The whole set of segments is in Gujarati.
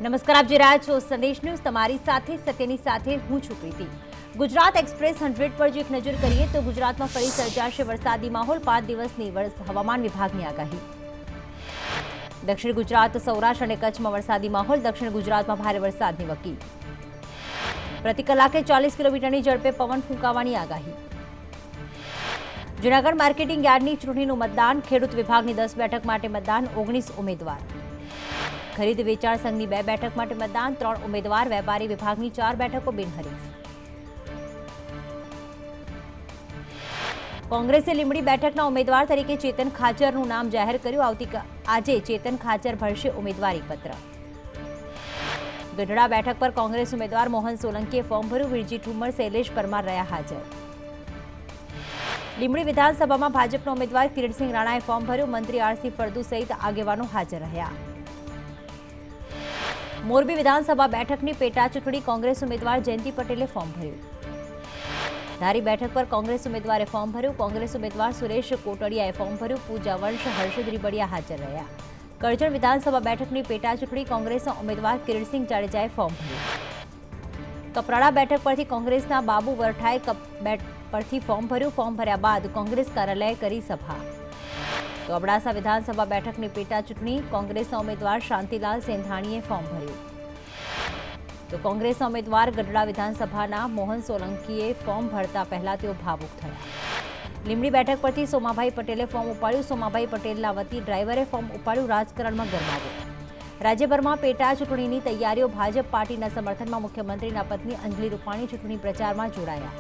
નમસ્કાર, આપ જોઈ રહ્યા છો સંદેશ ન્યૂઝ, તમારી સાથે સત્યની સાથે હું છું પ્રીતિ। ગુજરાત એક્સપ્રેસ 100 પર જો એક નજર કરીએ તો ગુજરાતમાં ફરી સર્જાશે વરસાદી માહોલ। 5 દિવસની હવામાન વિભાગની આગાહી। દક્ષિણ ગુજરાત, સૌરાષ્ટ્ર અને કચ્છમાં વરસાદી માહોલ। દક્ષિણ ગુજરાતમાં ભારે વરસાદની વકી। પ્રતિ કલાકે 40 કિલોમીટરની ઝડપે પવન ફૂંકાવાની આગાહી। જૂનાગઢ માર્કેટિંગ યાર્ડની ચૂંટણીનું મતદાન। ખેડૂત વિભાગની 10 બેઠક માટે મતદાન। 19 ઉમેદવાર। ખરીદ વેચાણ સંઘની 2 બેઠક માટે મતદાન। 3 ઉમેદવાર। વેપારી વિભાગની 4 બેઠકો બિનહરીફ। કોંગ્રેસે લીંબડી બેઠકના ઉમેદવાર તરીકે ચેતન ખાચરનું નામ જાહેર કર્યું। આજે ચેતન ખાચર ભરશે ઉમેદવારી પત્ર। ગઢડા બેઠક પર કોંગ્રેસ ઉમેદવાર મોહન સોલંકીએ ફોર્મ ભર્યું। વિરજી ઠુમ્મર, શૈલેષ પરમાર રહ્યા હાજર। લીંબડી વિધાનસભામાં ભાજપના ઉમેદવાર કિરીટસિંહ રાણાએ ફોર્મ ભર્યું। મંત્રી આરસી ફળદુ સહિત આગેવાનો હાજર રહ્યા। મોરબી વિધાનસભા બેઠકની પેટા ચૂંટણી કોંગ્રેસ ઉમેદવાર જયંતિ પટેલે ફોર્મ ભર્યું। ધારી બેઠક પર કોંગ્રેસ ઉમેદવારે ફોર્મ ભર્યું। કોંગ્રેસ ઉમેદવાર સુરેશ કોટડિયાએ ફોર્મ ભર્યું। પૂજા વંશ, હર્ષદ રીબડિયા હાજર રહ્યા। કરજણ વિધાનસભા બેઠકની પેટા ચૂંટણી કોંગ્રેસના ઉમેદવાર કિરીટસિંહ જાડેજાએ ફોર્મ ભર્યું। કપરાડા બેઠક પરથી કોંગ્રેસના બાબુ વરઠાએ પરથી ફોર્મ ભર્યું। ફોર્મ ભર્યા બાદ કોંગ્રેસ કાર્યાલયે કરી સભા। તો અબડાસા વિધાનસભા બેઠકની પેટા ચૂંટણી કોંગ્રેસના ઉમેદવાર શાંતિલાલ સેંધાણીએ ફોર્મ ભર્યું। તો કોંગ્રેસના ઉમેદવાર ગઢડા વિધાનસભાના મોહન સોલંકીએ ફોર્મ ભરતા પહેલા તેઓ ભાવુક થયા। લીંબડી બેઠક પરથી સોમાભાઈ પટેલે ફોર્મ ઉપાડ્યું। સોમાભાઈ પટેલના વતી ડ્રાઈવરે ફોર્મ ઉપાડ્યું। રાજકારણમાં ગરમાવો। રાજ્યભરમાં પેટા ચૂંટણીની તૈયારીઓ। ભાજપ પાર્ટીના સમર્થનમાં મુખ્યમંત્રીના પત્ની અંજલિ રૂપાણી ચૂંટણી પ્રચારમાં જોડાયા।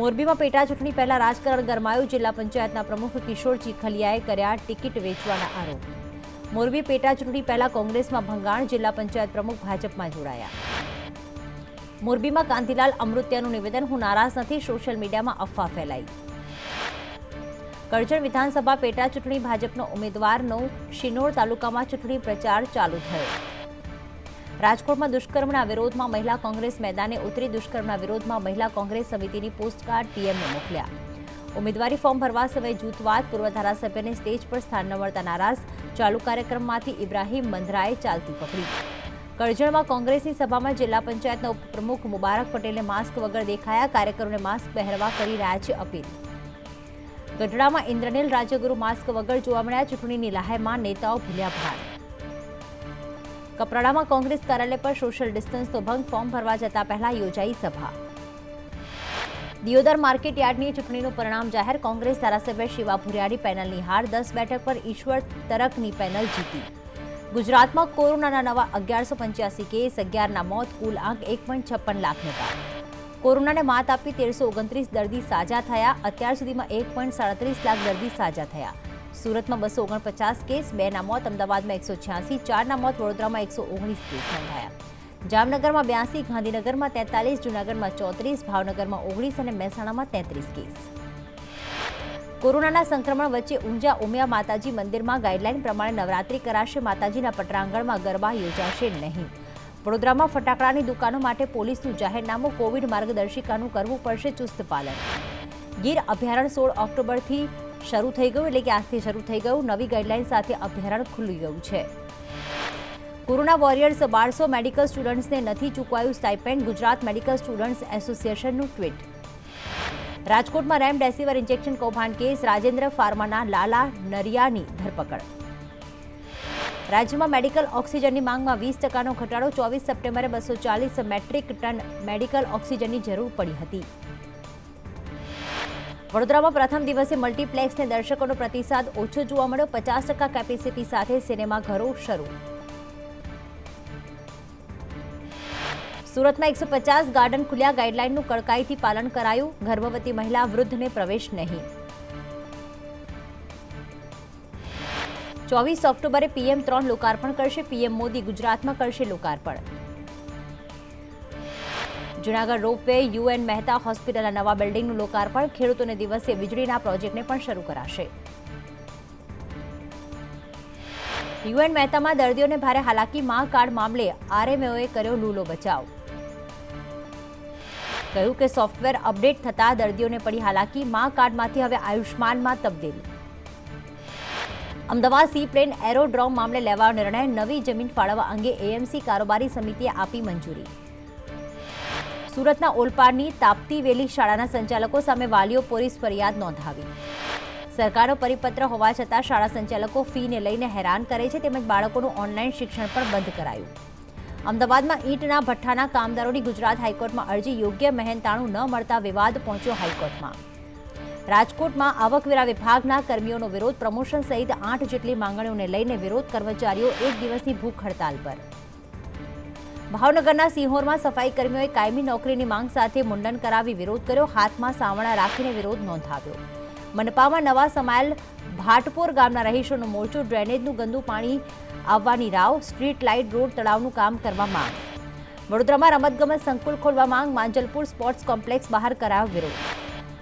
મોરબીમાં પેટા ચૂંટણી પહેલા રાજકારણ ગરમાયું। જિલ્લા પંચાયતના પ્રમુખ કિશોર ચીખલિયાએ કર્યા ટિકિટ વેચવાના આરોપ। મોરબી પેટા ચૂંટણી પહેલા કોંગ્રેસમાં ભંગાણ। જિલ્લા પંચાયત પ્રમુખ ભાજપમાં જોડાયા। મોરબીમાં કાંતિલાલ અમૃત્યાનું નિવેદન, હું નારાજ નથી, સોશિયલ મીડિયામાં અફવા ફેલાઈ। કરજણ વિધાનસભા પેટા ચૂંટણી ભાજપનો ઉમેદવારનો શિનોર તાલુકામાં ચૂંટણી પ્રચાર ચાલુ થયો। રાજકોટમાં દુષ્કર્મના વિરોધમાં મહિલા કોંગ્રેસ મેદાને ઉતરી। દુષ્કર્મના વિરોધમાં મહિલા કોંગ્રેસ સમિતિની પોસ્ટકાર્ડ પીએમને મોકલ્યા। ઉમેદવારી ફોર્મ ભરવા સમયે જૂથવાદ। પૂર્વ ધારાસભ્યને સ્ટેજ પર સ્થાન ન મળતા નારાજ। ચાલુ કાર્યક્રમમાંથી ઇબ્રાહીમ મંદરાએ ચાલતી પકડી। કરજણમાં કોંગ્રેસની સભામાં જિલ્લા પંચાયતના ઉપપ્રમુખ મુબારક પટેલે માસ્ક વગર દેખાયા। કાર્યકરોને માસ્ક પહેરવા કરી રહ્યા છે અપીલ। ગઢડામાં ઇન્દ્રનીલ રાજ્યગુરુ માસ્ક વગર જોવા મળ્યા। ચૂંટણીની લહાઈમાં નેતાઓ ભૂલ્યા ભાન। કપરાડામાં કોંગ્રેસ કાર્યાલય પર સોશિયલ ડિસ્ટન્સનો ભંગ। ફોર્મ ભરવા જતા પહેલા યોજાઈ સભા। દિયોદર માર્કેટ યાર્ડની ચૂંટણીનું પરિણામ જાહેર। કોંગ્રેસ ધારાસભ્ય શિવા ભુરિયાની પેનલની હાર। 10 બેઠક પર ઈશ્વર તરકની પેનલ જીતી। ગુજરાતમાં કોરોનાના નવા 1185 કેસ, 11ના મોત, કુલ આંક 1.56 લાખને પાર। કોરોનાને માત આપી 1329 દર્દી સાજા થયા। અત્યાર સુધીમાં 1.37 લાખ દર્દી સાજા થયા। સુરતમાં 249 કેસ, 2ના મોત, અમદાવાદમાં 186, 4ના મોત, વડોદરામાં 119 કેસ નોંધાયા। જામનગરમાં 82, ગાંધીનગરમાં 43, જૂનાગઢમાં 34, ભાવનગરમાં 19 અને મહેસાણામાં 33 કેસ। કોરોનાના સંક્રમણ વચ્ચે ઊંઝા ઉમિયા માતાજી મંદિરમાં ગાઈડલાઈન પ્રમાણે નવરાત્રી કરાશે। માતાજીના પટરાંગણમાં ગરબા યોજાશે નહીં। વડોદરામાં ફટાકડાની દુકાનો માટે પોલીસનું જાહેરનામું। કોવિડ માર્ગદર્શિકાનું કરવું પડશે ચુસ્ત પાલન। ગીર અભયારણ્ય 16 ઓક્ટોબરથી શરૂ થઈ ગયું, એટલે કે આજથી શરૂ થઈ ગયું। નવી ગાઈડલાઈન સાથે અભયારણ્ય ખુલ્લી ગયું છે। કોરોના વોરિયર્સ 1200 મેડિકલ સ્ટુડન્ટ્સને નથી ચૂકવાયું સ્ટાઇપેન્ડ। ગુજરાત મેડિકલ સ્ટુડન્ટ્સ એસોસિએશનનું ટ્વીટ। રાજકોટમાં રેમડેસિવિર ઇન્જેક્શન કૌભાંડ કેસ। રાજેન્દ્ર ફાર્માના લાલા નરિયાની ધરપકડ। રાજ્યમાં મેડિકલ ઓક્સિજનની માંગમાં 20%નો ઘટાડો। 24 સપ્ટેમ્બરે 240 મેટ્રિક ટન મેડિકલ ઓક્સિજનની જરૂર પડી હતી। વડોદરામાં પ્રથમ દિવસે મલ્ટીપ્લેક્સને દર્શકોનો પ્રતિસાદ ઓછો જોવા મળ્યો। 50% કેપેસિટી સાથે સિનેમાઘરો શરૂ। સુરતમાં 150 ગાર્ડન ખુલ્યા। ગાઈડલાઈનનું કડકાઈથી પાલન કરાયું। ગર્ભવતી મહિલા, વૃદ્ધને પ્રવેશ નહીં। 24 ઓક્ટોબરે PM 3 લોકાર્પણ કરશે। PM મોદી ગુજરાતમાં કરશે લોકાર્પણ। જૂનાગઢ રોપવે, UN મહેતા હોસ્પિટલના નવા બિલ્ડિંગનું લોકાર્પણ। ખેડૂતોને દિવસે વીજળીના પ્રોજેક્ટને પણ શરૂ કરાશે। UN મહેતામાં દર્દીઓને ભારે હાલાકી। મા કાર્ડ મામલે RMOએ કર્યો લૂલો બચાવ। કહ્યું કે સોફ્ટવેર અપડેટ થતા દર્દીઓને પડી હાલાકી। મા કાર્ડમાંથી હવે આયુષ્માનમાં તબદીલ। અમદાવાદ સી પ્લેન એરોડ્રોમ મામલે લેવાયો નિર્ણય, નવી જમીન ફાળવવા અંગે એએમસી કારોબારી સમિતિએ આપી મંજૂરી. સુરતના ઓલપાડની તાપ્તી વેલી શાળાના સંચાલકો સામે વાલીઓ પોલીસ ફરિયાદ નોંધાવી. સરકારનો પરિપત્ર હોવા છતાં શાળા સંચાલકો ફીને લઈને હેરાન કરે છે, તેમજ બાળકોનું ઓનલાઈન શિક્ષણ પણ બંધ કરાયું. અમદાવાદમાં ઈંટના ભઠ્ઠાના કામદારોની ગુજરાત હાઈકોર્ટમાં અરજી, યોગ્ય મહેનતાણું ન મળતા વિવાદ પહોંચ્યો હાઈકોર્ટમાં. રાજકોટમાં આવકવેરા વિભાગના કર્મીઓનો વિરોધ, પ્રમોશન સહિત 8 જેટલી માંગણીઓને લઈને વિરોધ, કર્મચારીઓ 1 દિવસની ભૂખ હડતાલ પર. ભાવનગરના સિંહોરમાં સફાઈ કર્મીઓએ કાયમી નોકરીની માંગ સાથે મુંડન કરાવી વિરોધ કર્યો, હાથમાં સાવરણા રાખીને વિરોધ નોંધાવ્યો. મનપામાં નવા સમાયેલ ભાટપોર ગામના રહીશોનો મોરચો, ડ્રેનેજનું ગંદુ પાણી આવવાની રાવ, સ્ટ્રીટ લાઇટ, રોડ, તળાવનું કામ કરવા માંગ. વડોદરામાં રમતગમત સંકુલ ખોલવા માંગ, માંજલપુર સ્પોર્ટ્સ કોમ્પ્લેક્સ બહાર કરાયો વિરોધ.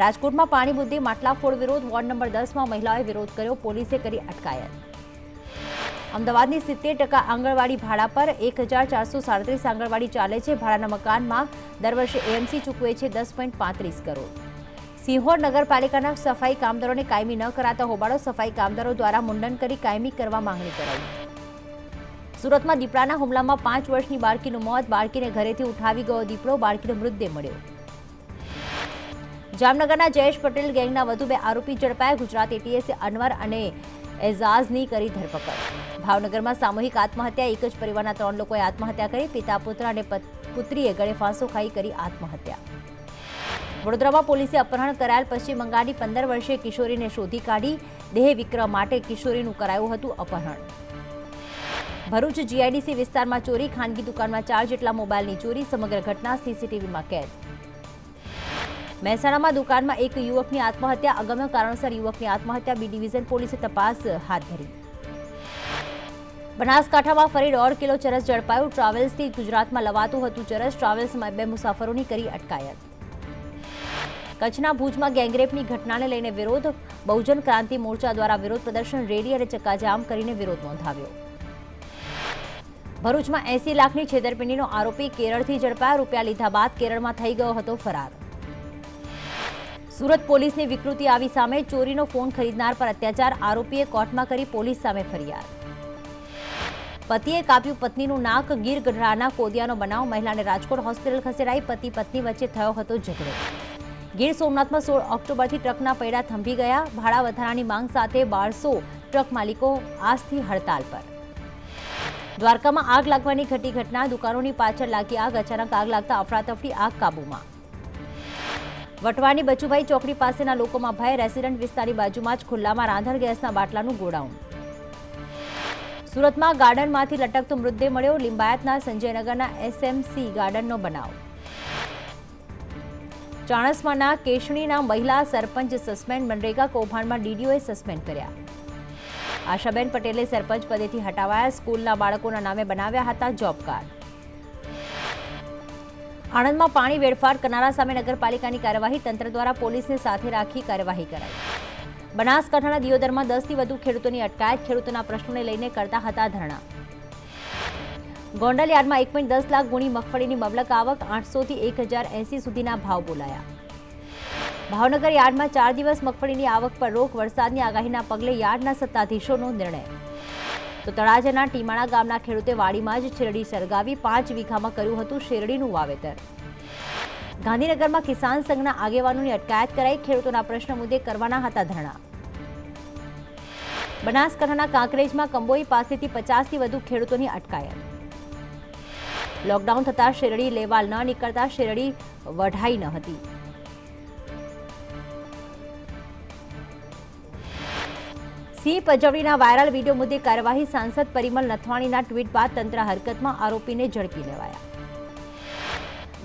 રાજકોટમાં પાણી મુદ્દે માટલા ફોડ વિરોધ, વોર્ડ નંબર 10માં મહિલાઓએ વિરોધ કર્યો, પોલીસે કરી અટકાયત. અમદાવાદની 70% આંગણવાડી ભાડા પર 1437 આંગણવાડી ચાલે છે. ભાડાના મકાનમાં દર વર્ષે એએમસી ચૂકવે છે 10.35 કરોડ. સિંહોર નગરપાલિકાના સફાઈ કામદારોને કાયમી ન કરાતા હોબાળો, સફાઈ કામદારો દ્વારા મુંડન કરી કાયમી કરવા માંગણી કરાઈ. સુરતમાં દીપડાના હુમલામાં 5 વર્ષની બાળકીનું મોત, બાળકીને ઘરેથી ઉઠાવી ગયો દીપડો, બાળકીનો મૃતદેહ મળ્યો. જામનગરના જયેશ પટેલ ગેંગના વધુ 2 આરોપી ઝડપાયા. ગુજરાત એટીએસે અનવર અને એઝાઝની કરી ધરપકડ. ભાવનગરમાં સામૂહિક આત્મહત્યા, એક જ પરિવારના 3 લોકોએ આત્મહત્યા કરી. પિતા, પુત્ર અને પુત્રીએ ગળે ફાંસો ખાઈ કરી આત્મહત્યા. વડોદરામાં પોલીસે અપહરણ કરાયેલ પશ્ચિમ બંગાળની 15 વર્ષીય કિશોરીને શોધી કાઢી. દેહ વિક્રય માટે કિશોરીનું કરાયું હતું અપહરણ. ભરૂચ જીઆઈડીસી વિસ્તારમાં ચોરી, ખાનગી દુકાનમાં 4 જેટલા મોબાઈલની ચોરી, સમગ્ર ઘટના સીસીટીવીમાં કેદ. મહેસાણામાં દુકાનમાં એક યુવકની આત્મહત્યા, અગમ્ય કારણસર યુવકની આત્મહત્યા, બી ડિવિઝન પોલીસે તપાસ હાથ ધરી. બનાસકાંઠામાં ફરી 1.5 કિલો ચરસ ઝડપાયું. ટ્રાવેલ્સથી ગુજરાતમાં લવાતું હતું ચરસ, ટ્રાવેલ્સમાં 2 મુસાફરોની કરી અટકાયત. કચ્છના ભુજમાં ગેંગરેપની ઘટનાને લઈને વિરોધ, બહુજન ક્રાંતિ મોરચા દ્વારા વિરોધ પ્રદર્શન, રેલી અને ચક્કાજામ કરીને વિરોધ નોંધાવ્યો. ભરૂચમાં 80 લાખની છેતરપિંડીનો આરોપી કેરળથી ઝડપાયો. રૂપિયા લીધા બાદ કેરળમાં થઈ ગયો હતો ફરાર. સુરત પોલીસની વિકૃતિ આવી સામે, ચોરીનો ફોન ખરીદનાર પર અત્યાચાર, આરોપીએ કોર્ટમાં કરી પોલીસ સામે ફરિયાદ. પતિએ કાપ્યું પત્નીનું નાક, ગીર ગઢડાના કોદિયાનો બનાવ, મહિલાને રાજકોટ હોસ્પિટલ ખસેડાઈ, પતિ પત્ની વચ્ચે થયો હતો ઝઘડો. ગીર સોમનાથમાં 16 ઓક્ટોબરથી ટ્રકના પૈડા થંભી ગયા. ભાડા વધારાની માંગ સાથે 1200 ટ્રક માલિકો આજથી હડતાલ પર. દ્વારકામાં આગ લાગવાની ઘટી ઘટના, દુકાનોની પાછળ લાગી આગ, અચાનક આગ લાગતા અફરાતફરી, આગ કાબૂમાં. વટવાની બચુભાઈ ચોકડી પાસેના લોકોમાં ભય, રેસિડન્ટ વિસ્તારની બાજુમાં જ ખુલ્લામાં રાંધણ ગેસના બાટલાનું ગોડાઉન. સુરતમાં ગાર્ડનમાંથી લટકતો મૃતદેહ મળ્યો. લિંબાયતના સંજયનગરના એસએમસી ગાર્ડનનો બનાવ. ચાણસ્માના કેશણીના મહિલા સરપંચ સસ્પેન્ડ, મનરેગા કૌભાંડમાં ડીડીઓએ સસ્પેન્ડ કર્યા. આશાબેન પટેલે સરપંચ પદેથી હટાવાયા. સ્કૂલના બાળકોના નામે બનાવ્યા હતા જોબ કાર્ડ. આણંદમાં પાણી વેડફાટ કરનારા સામે નગરપાલિકાની કાર્યવાહી, તંત્ર દ્વારા પોલીસને સાથે રાખી કાર્યવાહી કરાઈ. બનાસકાંઠાના દિયોદરમાં 10 થી વધુ ખેડૂતોની અટકાયત, ખેડૂતોના પ્રશ્નોને લઈને કરતા હતા ધરણા. ગોંડલ યાર્ડમાં 1.10 લાખ ગુણી મગફળીની મબલક આવક, 800 થી 1080 સુધીના ભાવ બોલાયા. ભાવનગર યાર્ડમાં 4 દિવસ મગફળીની આવક પર રોક, વરસાદની આગાહીના પગલે યાર્ડના સત્તાધીશોનો નિર્ણય. તો તળાજાના ટીમાણા ગામના ખેડૂતે વાડીમાં જ શેરડી સળગાવી, 5 વીઘામાં કર્યું હતું શેરડીનું વાવેતર. ગાંધીનગરમાં કિસાન સંઘના આગેવાનોની અટકાયત કરાઈ, ખેડૂતોના પ્રશ્ન મુદ્દે કરવાના હતા ધરણા. બનાસકાંઠાના કાંકરેજમાં કંબોઈ પાસેથી 50 થી વધુ ખેડૂતોની અટકાયત. લોકડાઉન થતાં શેરડી લેવા ન નીકળતા શેરડી વઢાઈ ન હતી. સિંહ પજવણીના વાયરલ વિડીયો મુદ્દે કાર્યવાહી, સાંસદ પરિમલ નથવાણીના ટ્વીટ બાદ તંત્ર હરકતમાં, આરોપીને ઝડપી લેવાયા.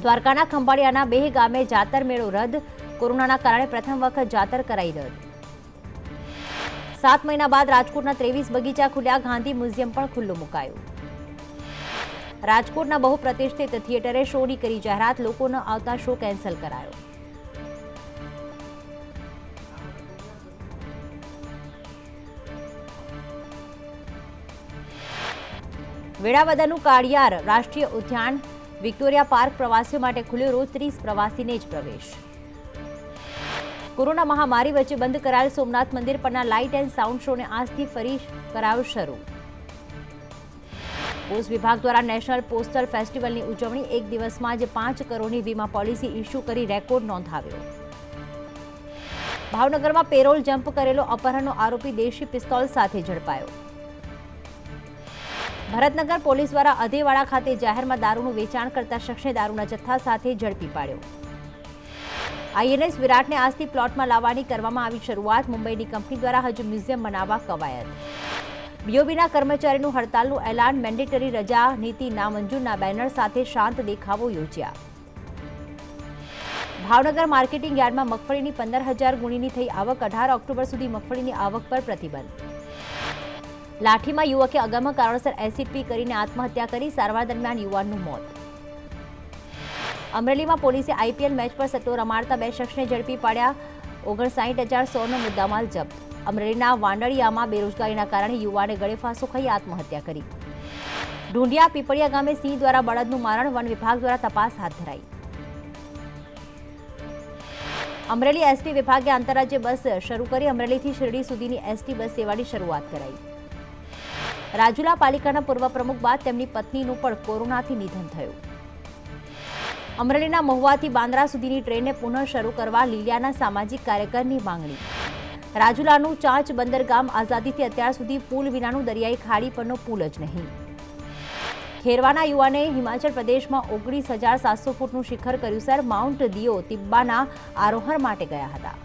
દ્વારકાના ખંભાળિયાના 2 ગામે જાતર મેળો રદ, કોરોનાના કારણે પ્રથમ વખત જાતર કરાઈ રદ. 7 મહિના બાદ રાજકોટના 23 બગીચા ખુલ્યા, ગાંધી મ્યુઝિયમ પણ ખુલ્લું મુકાયું. રાજકોટના બહુપ્રતિષ્ઠિત થિયેટરે શોની કરી જાહેરાત, લોકો ન આવતા શો કેન્સલ કરાયો. વેળાવદરનું કાળિયાર રાષ્ટ્રીય ઉદ્યાન વિક્ટોરિયા પાર્ક પ્રવાસીઓ માટે ખુલ્યું, રોજ 30 પ્રવાસીને જ પ્રવેશ. કોરોના મહામારી વચ્ચે બંધ કરાયેલ સોમનાથ મંદિર પરના લાઇટ એન્ડ સાઉન્ડ શોને આજથી ફરી કરાયો શરૂ. પોસ્ટ વિભાગ દ્વારા નેશનલ પોસ્ટલ ફેસ્ટિવલની ઉજવણી એક દિવસમાં જ 5 કરોડની વીમા પોલિસી ઇસ્યુ કરી રેકોર્ડ નોંધાવ્યો. ભાવનગરમાં પેરોલ જમ્પ કરેલો અપહરણનો આરોપી દેશી પિસ્તોલ સાથે ઝડપાયો. ભરતનગર પોલીસ દ્વારા અધેવાડા ખાતે જાહેરમાં દારૂનું વેચાણ કરતા શખ્સને દારૂના જથ્થા સાથે ઝડપી પાડ્યો. આઈએનએસ વિરાટને આજથી પ્લોટમાં લાવવાની કરવામાં આવી શરૂઆત. મુંબઈની કંપની દ્વારા હજુ મ્યુઝિયમ બનાવવા કવાયત. બીઓબીના કર્મચારીનું હડતાલનું એલાન. મેન્ડેટરી રજા નીતિ નામંજૂરના બેનર સાથે શાંત દેખાવો યોજ્યા. ભાવનગર માર્કેટિંગ યાર્ડમાં મગફળીની 15,000 ગુણીની થઈ આવક. 18 ઓક્ટોબર સુધી મગફળીની આવક પર પ્રતિબંધ. લાઠીમાં યુવકે અગમ્ય કારણોસર એસિડ પી કરીને આત્મહત્યા કરી. સારવાર દરમિયાન યુવાનનું મોત. અમરેલીમાં પોલીસે આઈપીએલ મેચ પર સટ્ટો રમાડતા 2 શખ્સને ઝડપી પાડ્યા. 59,100નો મુદ્દામાલ જપ્ત. અમરેલીના વાંડળિયામાં બેરોજગારીના કારણે યુવાને ગળેફાંસો ખાઈ આત્મહત્યા કરી. ઢૂંઢિયા પીપળિયા ગામે સિંહ દ્વારા બળદનું મારણ. વન વિભાગ દ્વારા તપાસ હાથ ધરાઈ. અમરેલી એસટી વિભાગે આંતરરાજ્ય બસ શરૂ કરી. અમરેલીથી શિરડી સુધીની એસટી બસ સેવાની શરૂઆત કરાઈ. રાજુલા પાલિકાના પૂર્વ પ્રમુખ બાદ તેમની પત્નીનું પણ કોરોનાથી નિધન થયું. અમરેલીના મહુવાથી બાંદ્રા સુધીની ટ્રેનને પુનઃ શરૂ કરવા લીલિયાના સામાજિક કાર્યકરની માંગણી. રાજુલાનું ચાંચ બંદરગામ આઝાદીથી અત્યાર સુધી પુલ વિનાનું દરિયાઈ ખાડી પરનો પુલ જ નહીં. ખેરવાના યુવાને હિમાચલ પ્રદેશમાં 19,700 ફૂટનું શિખર કર્યું. સર માઉન્ટ દિયો તિબ્બાના આરોહણ માટે ગયા હતા.